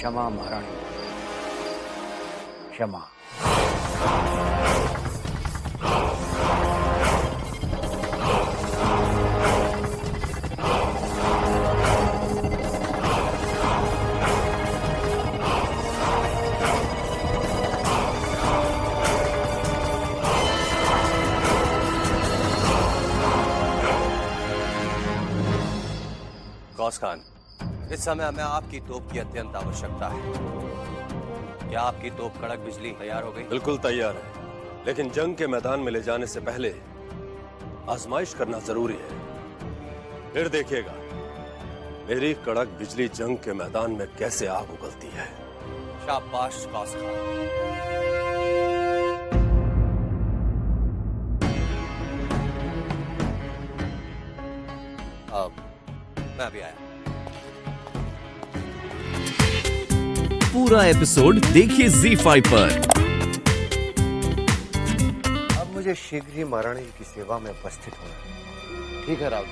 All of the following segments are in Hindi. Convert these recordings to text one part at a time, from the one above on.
क्षमा महारानी, क्षमा। गौस खान, इस समय हमें आपकी तोप की अत्यंत आवश्यकता है। क्या आपकी तोप कड़क बिजली तैयार हो गई? बिल्कुल तैयार है, लेकिन जंग के मैदान में ले जाने से पहले आजमाइश करना जरूरी है। फिर देखिएगा मेरी कड़क बिजली जंग के मैदान में कैसे आग उगलती है। शाबाश गौस खान। अब मैं भी आया। पूरा एपिसोड देखिए ZEE5 पर। अब मुझे शीघ्र ही महारानी जी की सेवा में उपस्थित होना है। ठीक है राउत,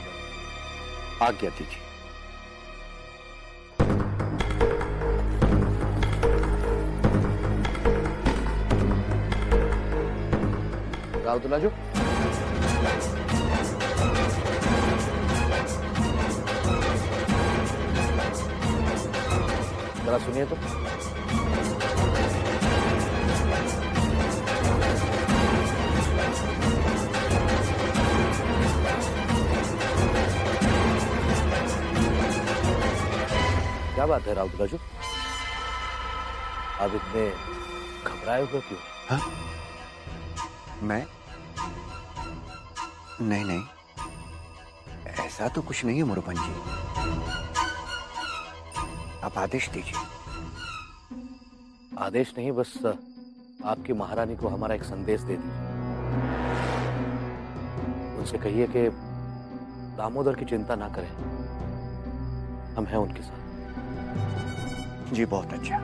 आज्ञा दीजिए। राउतुल्ला जो जरा सुनिए तो। क्या बात है राउत राजू, आप इतने घबराए हुए क्यों? हाँ? मैं? नहीं नहीं, ऐसा तो कुछ नहीं है मोरोपंत जी। आप आदेश दीजिए। आदेश नहीं, बस आपकी महारानी को हमारा एक संदेश दे दीजिए। उनसे कहिए कि दामोदर की चिंता ना करें, हम हैं उनके साथ। जी बहुत अच्छा।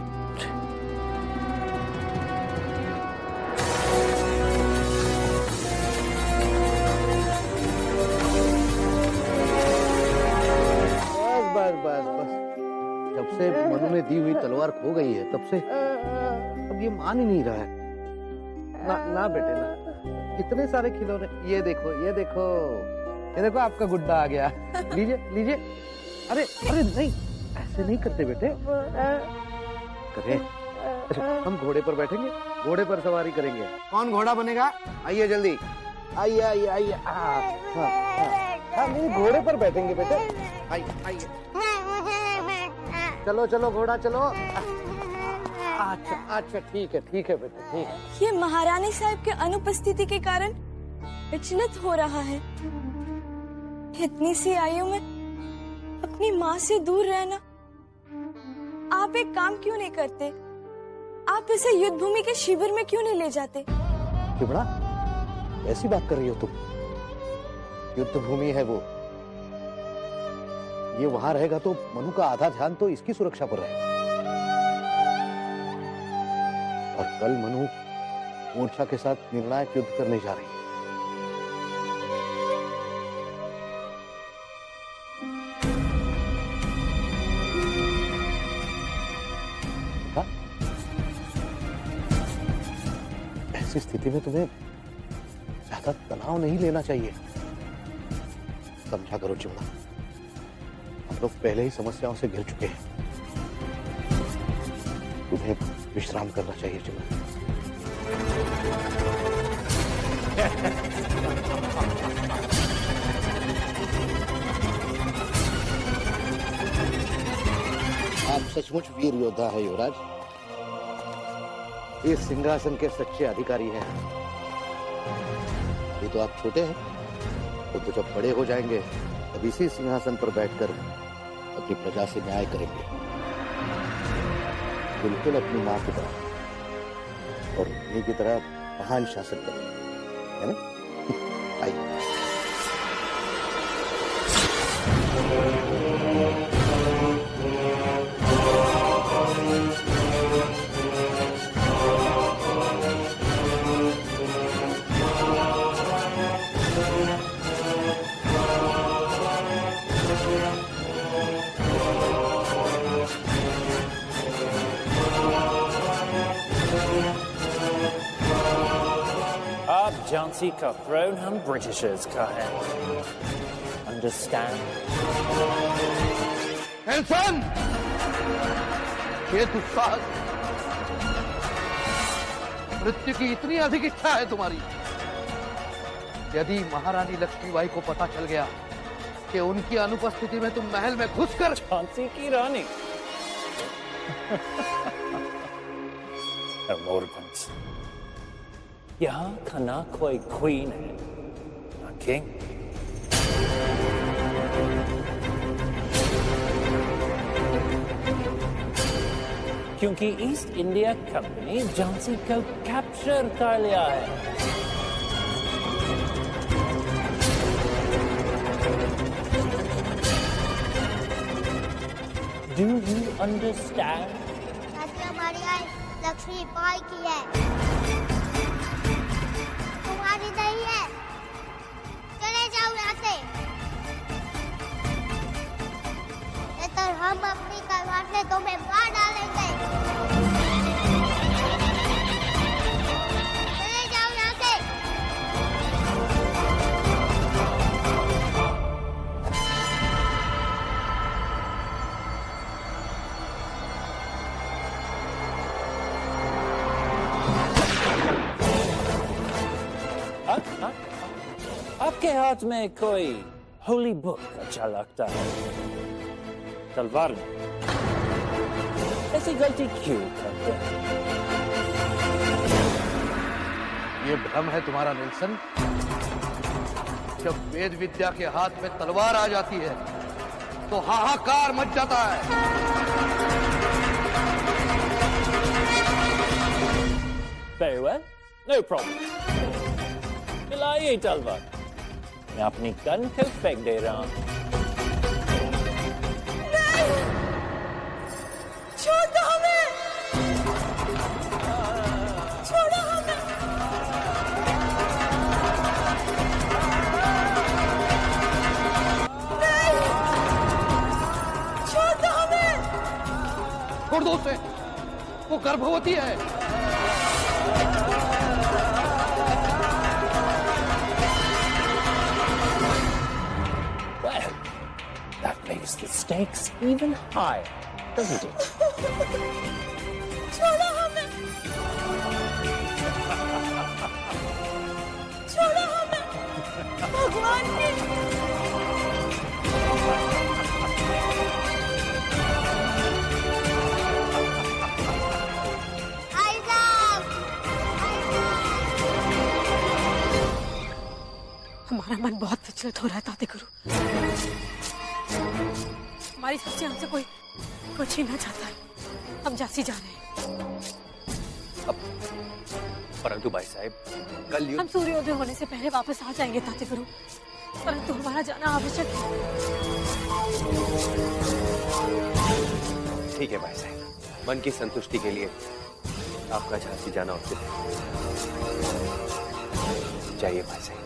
बस बस बस बस, जब से मनु ने दी हुई तलवार खो गई है तब से अब ये मान ही नहीं रहा है। ना ना बेटे ना, कितने सारे खिलौने, ये देखो ये देखो ये देखो, आपका गुड्डा आ गया। लीजिए लीजिए। अरे अरे नहीं, ऐसे नहीं करते बेटे। करें, अच्छा हम घोड़े पर बैठेंगे, घोड़े पर सवारी करेंगे। कौन घोड़ा बनेगा? आइए जल्दी, आइए आइए आइए। नहीं, घोड़े पर बैठेंगे बेटे। आइए आइए, चलो चलो घोड़ा चलो। अच्छा अच्छा ठीक है बेटे, ठीक है। ये महारानी साहब के अनुपस्थिति के कारण विचलित हो रहा है। इतनी सी आयु में अपनी माँ से दूर रहना। आप एक काम क्यों नहीं करते? आप इसे युद्ध भूमि के शिविर में क्यों नहीं ले जाते? चिमड़ा, ऐसी बात कर रही हो तुम? युद्ध भूमि है वो, ये वहां रहेगा तो मनु का आधा ध्यान तो इसकी सुरक्षा पर रहेगा। और कल मनु मूर्छा के साथ निर्णायक युद्ध करने जा रही है। ऐसी स्थिति में तुम्हें ज्यादा तनाव नहीं लेना चाहिए। समझा करो चिमड़ा, हम लोग पहले ही समस्याओं से घिर चुके हैं। तुम्हें विश्राम करना चाहिए चिमड़ा। आप सचमुच वीर योद्धा है युवराज। इस सिंहासन के सच्चे अधिकारी हैं। ये तो आप छोटे हैं, तो जब बड़े हो जाएंगे तब इसी सिंहासन पर बैठकर अपनी प्रजा से न्याय करेंगे, बिल्कुल अपनी माँ की तरह, और उन्हीं की तरह महान शासन करेंगे, है ना? आइए। झांसी का थ्रोन हम ब्रिटिशर्स का है। अंडरस्टैंड? नेल्सन, ये दुस्साहस, मृत्यु की इतनी अधिक इच्छा है तुम्हारी। यदि महारानी लक्ष्मीबाई को पता चल गया कि उनकी अनुपस्थिति में तुम महल में घुसकर झांसी की रानी मोरपंच, यहाँ का ना कोई क्वीन है ना किंग। क्योंकि ईस्ट इंडिया कंपनी झांसी को कैप्चर कर लिया है। Do you understand? शादी हमारी आई लक्ष्मी बाई की है, तुम्हारी नहीं है। चले जाओ यहाँ से, नहीं तो हम अपनी तलवार से तुम्हें मार डालेंगे। चले जाओ यहाँ से। आपके हाथ में कोई होली बुक अच्छा लगता है, तलवार में ऐसी गलती क्यों करते हैं? ये भ्रम है तुम्हारा नेल्सन। जब वेद विद्या के हाथ में तलवार आ जाती है तो हाहाकार मच जाता है। Very well, no problem. मिलाइए तलवार, मैं अपनी गन को फेंक दे रहा हूँ। छोड़ दो हमें, छोड़ो हमें। नहीं, छोड़ दो हमें। छोड़ दो उसे, वो गर्भवती है। Well, that makes the stakes even higher, doesn't it? छोड़ो हमें, छोड़ो हमें, भगवान की। हमारा मन बहुत विचलित हो रहा है ताते गुरु। हमारी सबसे हमसे कोई छीनना चाहता है। हम झांसी जा रहे हैं। परंतु भाई साहब, कल हम सूर्योदय होने से पहले वापस आ जाएंगे ताते गुरु, परंतु हमारा जाना आवश्यक है। ठीक है भाई साहब, मन की संतुष्टि के लिए आपका झांसी जाना उचित है। जाइए भाई साहब।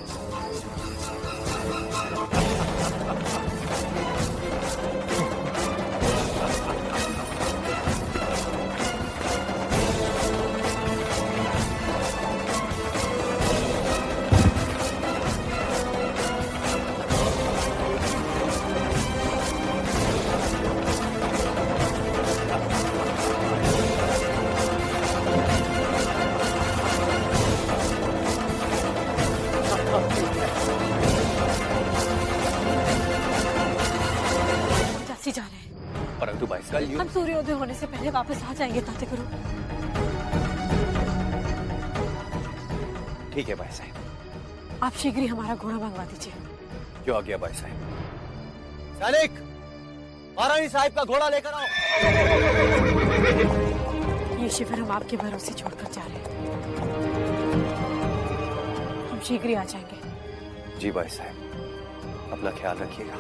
जा रहे हैं, परंतु भाई साहब, हम सूर्योदय होने से पहले वापस आ जाएंगे ताते गुरु। ठीक है भाई साहब। आप शीघ्र ही हमारा घोड़ा मंगवा दीजिए। क्यों आ गया भाई साहब? सैनिक, महारानी साहब का घोड़ा लेकर आओ। ये शिविर हम आपके भरोसे छोड़कर जा रहे हैं। हम शीघ्र ही आ जाएंगे। जी भाई साहब, अपना ख्याल रखिएगा।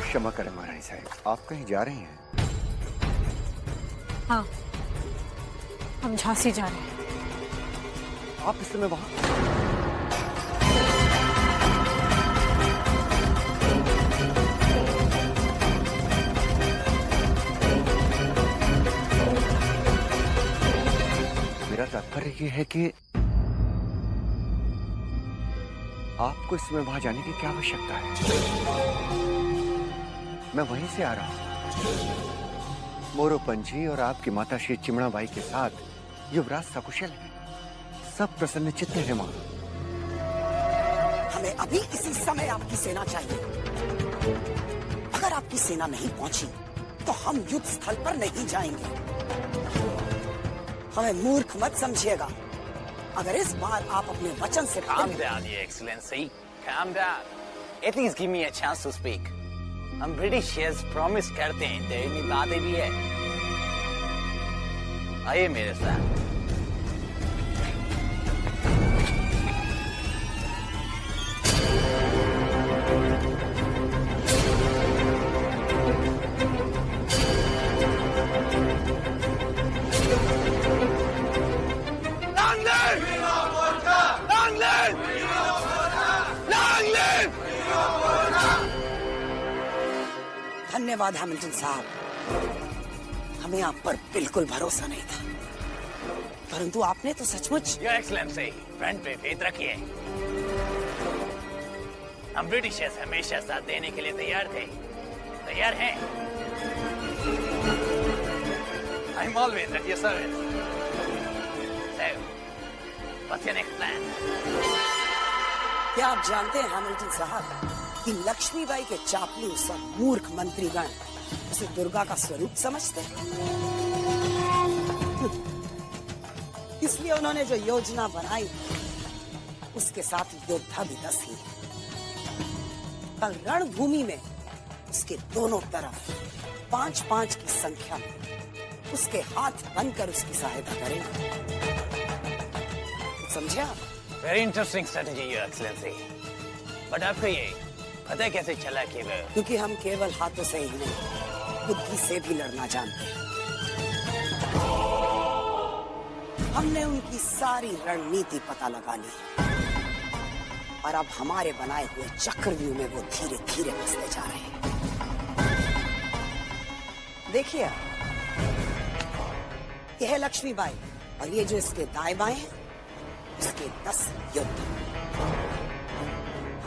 क्षमा करें महारानी साहब, आप कहीं जा रही हैं? हाँ, हम झांसी जा रहे हैं। आप इस समय वहां? मेरा तात्पर्य यह है कि आपको इस समय वहां जाने की क्या आवश्यकता है? मैं वहीं से आ रहा हूं। मोरोपंत जी और आपकी माता श्री चिमणा बाई के साथ युवराज सकुशल है, सब प्रसन्न चित्त है वहां। हमें अभी इसी समय आपकी सेना चाहिए। अगर आपकी सेना नहीं पहुंची तो हम युद्ध स्थल पर नहीं जाएंगे। हमें मूर्ख मत समझिएगा। अगर इस बार आप अपने वचन से Calm down, Your Excellency. Calm down. At least give me a chance to speak. हम ब्रिटिशर्स प्रॉमिस करते हैं, तेरी बातें भी है। आइए मेरे साथ। धन्यवाद हैमिल्टन साहब। हमें आप पर बिल्कुल भरोसा नहीं था, परंतु आपने तो सचमुच। योर एक्सीलेंसी, फ्रंट पे फेथ रखिए। हम ब्रिटिशर्स हमेशा साथ देने के लिए तैयार थे, तैयार हैं। I'm always at your service. So, what's your next plan? क्या आप जानते हैं हैमिल्टन साहब कि लक्ष्मीबाई के चापलूस और मूर्ख मंत्रीगण उसे दुर्गा का स्वरूप समझते हैं। इसलिए उन्होंने जो योजना बनाई उसके साथ योद्धा भी 10 ही हैं। कल रणभूमि में उसके दोनों तरफ 5-5 की संख्या में उसके हाथ बनकर उसकी सहायता करेंगे। समझे आप? Very interesting strategy, Your Excellency. But आपको ये पता कैसे चला कि वो? क्योंकि हम केवल हाथों से ही नहीं, बुद्धि से भी लड़ना जानते हैं। हमने उनकी सारी रणनीति पता लगा ली है और अब हमारे बनाए हुए चक्रव्यूह में वो धीरे धीरे बसते जा रहे हैं। देखिए, यह है लक्ष्मीबाई और ये जो इसके दाएं बाएं हैं उसके 10 योद्धा।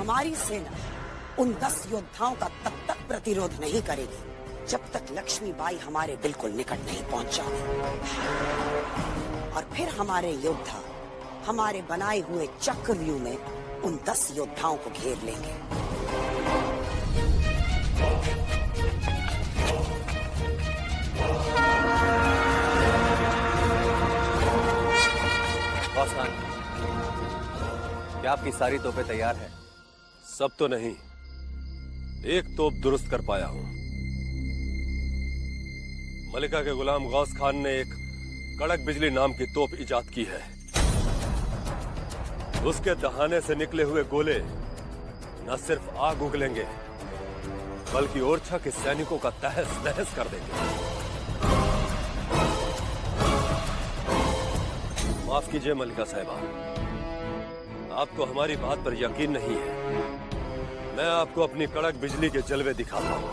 हमारी सेना उन 10 योद्धाओं का तब तक प्रतिरोध नहीं करेगी जब तक लक्ष्मीबाई हमारे बिल्कुल निकट नहीं पहुंच जाती। और फिर हमारे योद्धा हमारे बनाए हुए चक्रव्यूह में उन 10 योद्धाओं को घेर लेंगे। बॉस खान, क्या आपकी सारी तोपें तैयार हैं? सब तो नहीं, एक तोप दुरुस्त कर पाया हूं। मलिका के गुलाम गौस खान ने एक कड़क बिजली नाम की तोप इजाद की है। उसके दहाने से निकले हुए गोले न सिर्फ आग उगलेंगे बल्कि ओरछा के सैनिकों का तहस नहस कर देंगे। माफ कीजिए मलिका साहिबा, आपको हमारी बात पर यकीन नहीं है। मैं आपको अपनी कड़क बिजली के जलवे दिखाता हूं।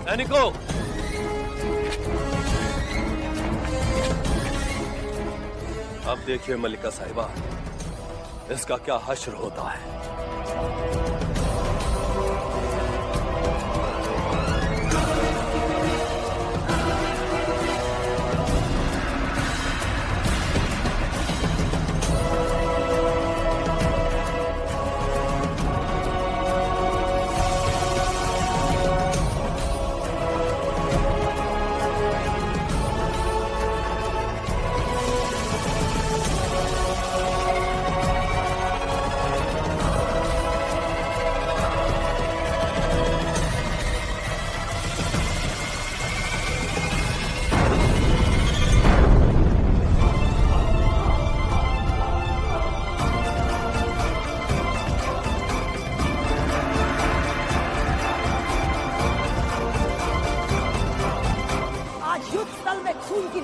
सैनिकों, अब देखिए मलिका साहिबा, इसका क्या हश्र होता है।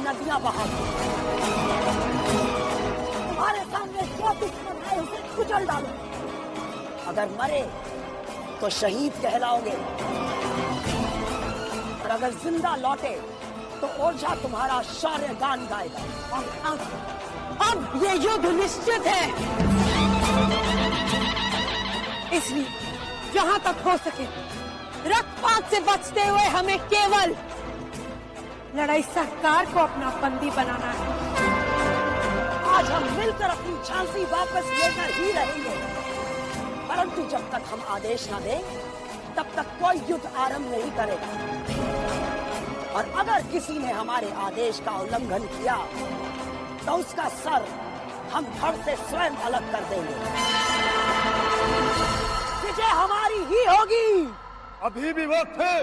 नदियां बहा दो। तुम्हारे सामने जो दुश्मन है उसे कुचल डालो। अगर मरे तो शहीद कहलाओगे, और अगर जिंदा लौटे तो ओझा तुम्हारा शौर्य गान गाएगा। अब ये युद्ध निश्चित है, इसलिए जहां तक हो सके रक्तपात से बचते हुए हमें केवल लड़ाई सरकार को अपना बंदी बनाना है। आज हम मिलकर अपनी झांसी वापस लेकर ही रहेंगे, परंतु जब तक हम आदेश न दें तब तक कोई युद्ध आरंभ नहीं करेगा। और अगर किसी ने हमारे आदेश का उल्लंघन किया तो उसका सर हम धड़ से स्वयं अलग कर देंगे। विजय हमारी ही होगी। अभी भी वक्त है।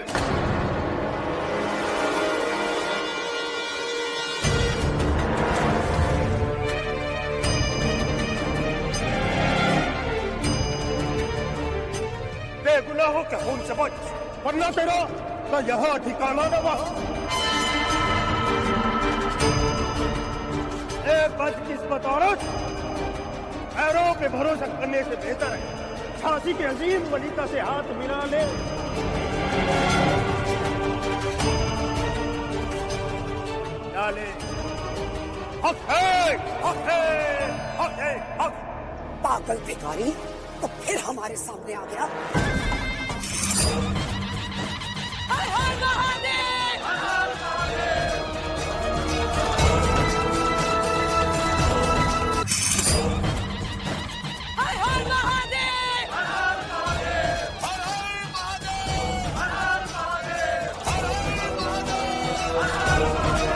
बेगुनाहों के खून से बच, वरना तेरा न यहाँ ठिकाना न वहाँ। बदकिस्मत औरत, पैरों पे भरोसा करने से बेहतर है झांसी के अजीम वनिता से हाथ मिला ले। डाले हक है, हक है, हक है, हक। पागल भिखारी तो फिर हमारे सामने आ गया। हर हर महादेव, हर हर महादेव। हर हर महादेव, हर हर महादेव, हर हर महादेव, हर हर महादेव, हर हर महादेव।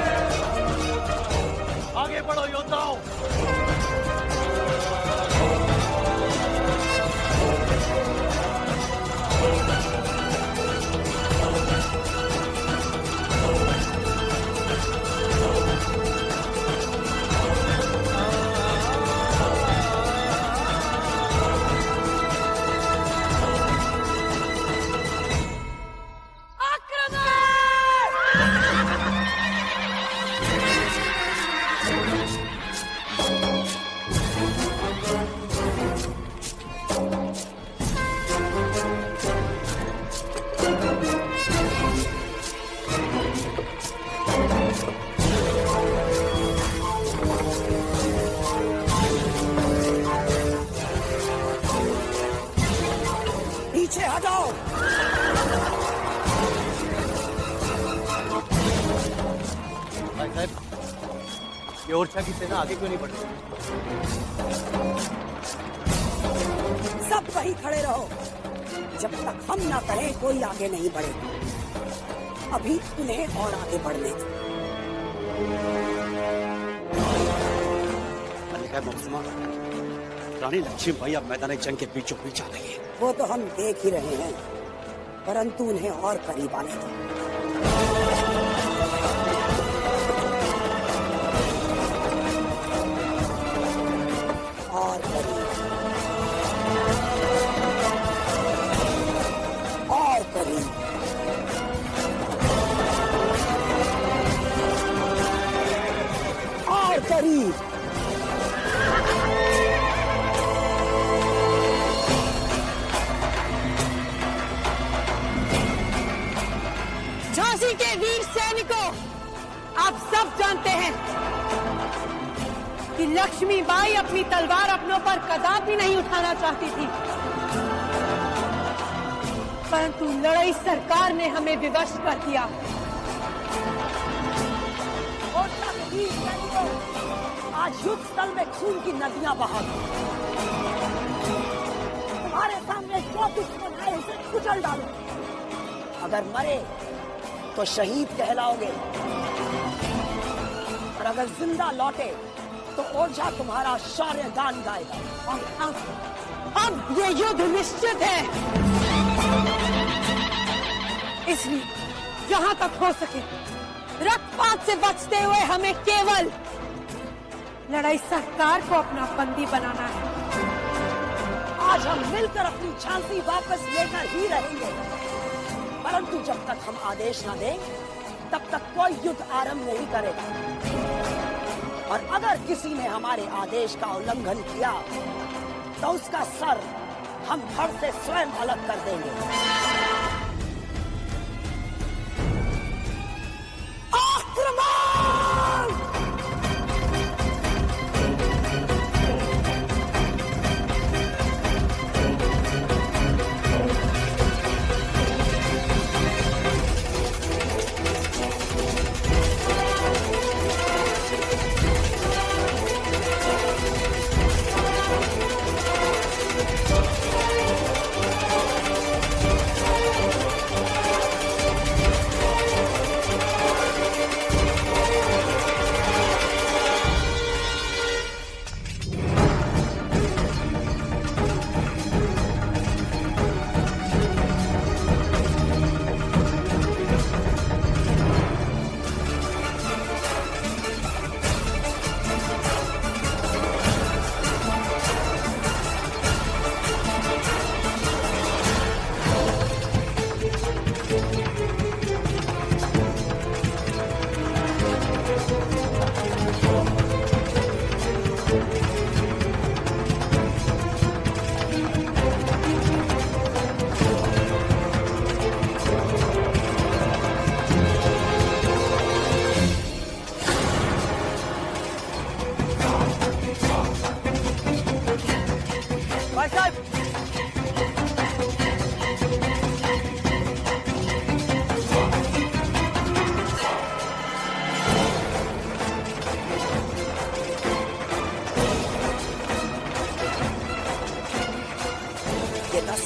आगे बढ़ो योद्धाओं। पीछे हटाओ। भाई साहब, ये ओरछा की सेना आगे क्यों नहीं बढ़ रही? सब वहीं खड़े रहो, जब तक हम ना कहें कोई आगे नहीं बढ़ेगा। अभी उन्हें और आगे बढ़ने दो। मल्लिका मौसमा, रानी लक्ष्मीबाई अब मैदान जंग के बीचों बीच आ गई है। वो तो हम देख ही रहे हैं, परंतु उन्हें और करीब आने दो। और करीब, और करीब, और करीब। झांसी के वीर सैनिकों, आप सब जानते हैं कि लक्ष्मीबाई अपनी तलवार अपनों पर कदापि नहीं उठाना चाहती थी, परंतु लड़ाई सरकार ने हमें विवश कर दिया। आज युद्ध स्थल में खून की नदियां बहा दो। तुम्हारे सामने जो दुश्मन है उसे कुचल डालो। अगर मरे तो शहीद कहलाओगे, और अगर जिंदा लौटे तो ओझा तुम्हारा शौर्य गान गाएगा। अब ये युद्ध निश्चित है, इसलिए जहां तक हो सके रक्तपात से बचते हुए हमें केवल लड़ाई सरकार को अपना बंदी बनाना है। आज हम मिलकर अपनी झांसी वापस लेकर ही रहेंगे, परंतु जब तक हम आदेश न दें तब तक कोई युद्ध आरंभ नहीं करेगा। और अगर किसी ने हमारे आदेश का उल्लंघन किया तो उसका सर हम धड़ से स्वयं अलग कर देंगे। आक्रमण!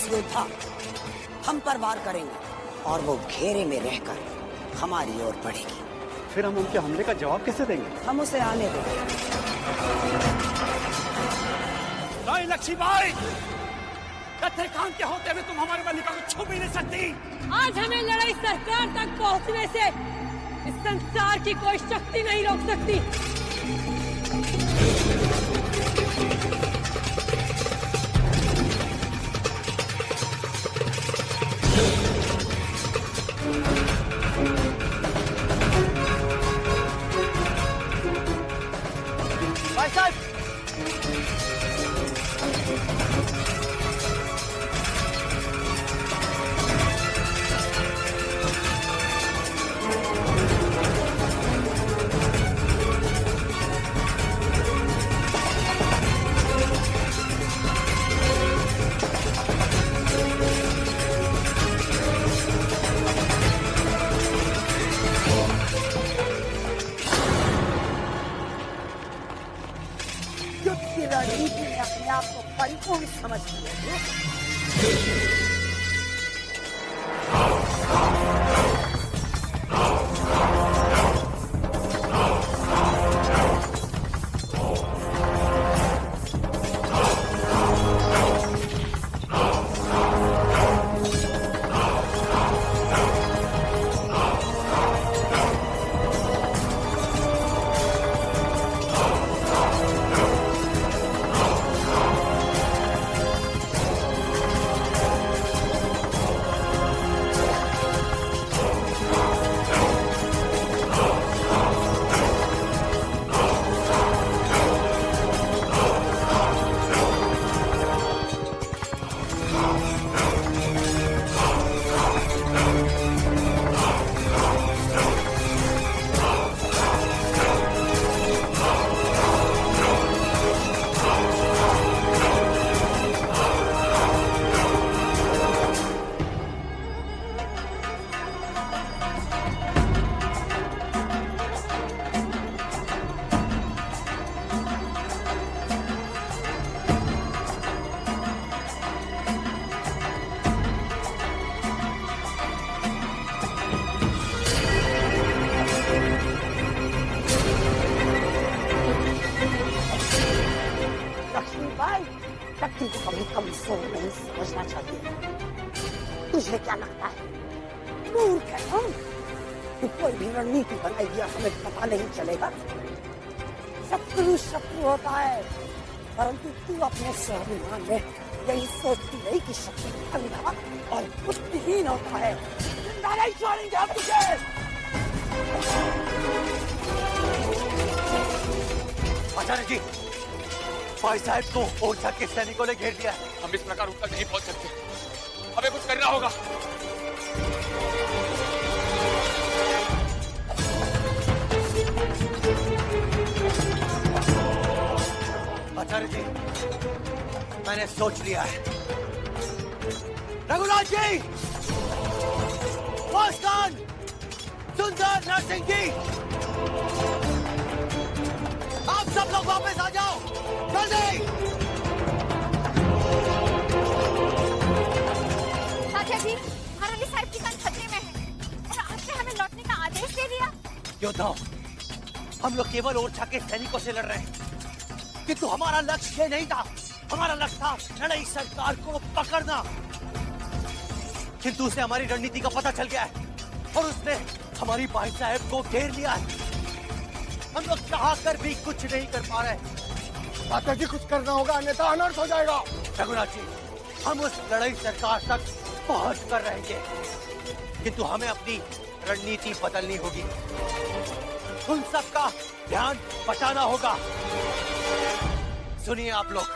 योद्धा हम पर वार करेंगे और वो घेरे में रहकर हमारी ओर बढ़ेगी। फिर हम उनके हमले का जवाब कैसे देंगे? हम उसे आने देंगे। नहीं लक्ष्मीबाई, कत्लेकांड के होते हुए तुम हमारे बालिका को छू भी नहीं सकती। आज हमें लड़ाई सरकार तक पहुंचने से इस संसार की कोई शक्ति नहीं रोक सकती। भाई साहब, रणनीति में अपने आप को परिपूर्ण समझती है। शक्ति को कभी कमजोर नहीं समझना चाहिए। तुझे क्या लगता है मूर्ख है हम? तू कोई भी रणनीति बनाएगी हमें पता नहीं चलेगा। शत्रु शत्रु होता है, परंतु तू अपने स्वाभिमान में यही सोचती रही कि शत्रु अंधा और बुद्धिहीन होता है। जिंदा नहीं छोड़ेंगे हम तुझे। आचार्य जी, भाई साहब को ओरछा के सैनिकों ने घेर लिया है। हम इस प्रकार उन तक नहीं पहुंच सकते, हमें कुछ करना होगा। आचार्य जी, मैंने सोच लिया है। रघुनाथ जी, वास्तान, सुंदर नरसिंह जी, आप सब लोग वापस आ जाओ, जल्दी। राजा जी, महारानी साहब की जान खतरे में है और आपने हमें लौटने का आदेश दे दिया। योद्धाओं, हम लोग केवल ओरछा के सैनिकों से लड़ रहे हैं, किंतु हमारा लक्ष्य ये नहीं था। हमारा लक्ष्य था लड़ाई सरकार को पकड़ना। किंतु उसे हमारी रणनीति का पता चल गया है और उसने हमारी भाई साहब को घेर लिया है। हम लोग चाह कर भी कुछ नहीं कर पा रहे। माता जी, कुछ करना होगा, अन्यथा अनर्थ हो जाएगा। रघुनाथ जी, हम उस लड़ाई सरकार तक पहुंच कर रहेंगे, किंतु हमें अपनी रणनीति बदलनी होगी। उन सबका ध्यान बचाना होगा। सुनिए आप लोग,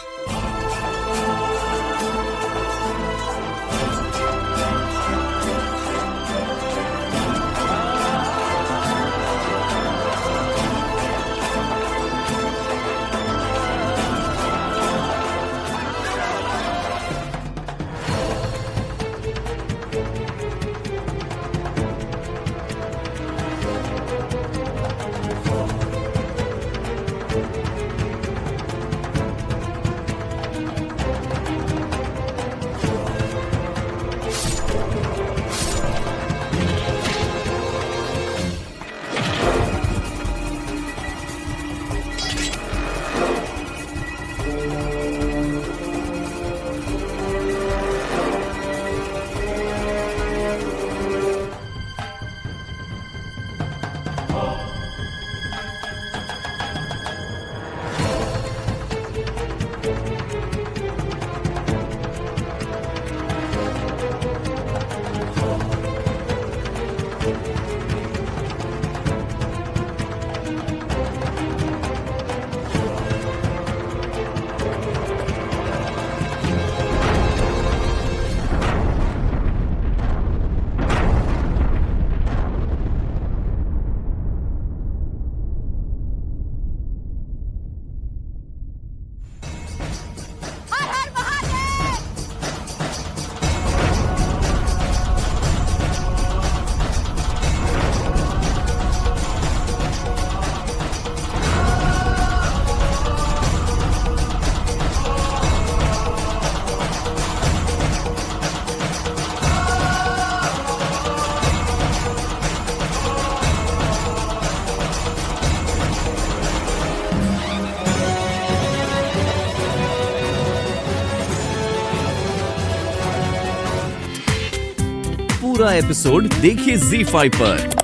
पूरा एपिसोड देखिए ZEE5 पर।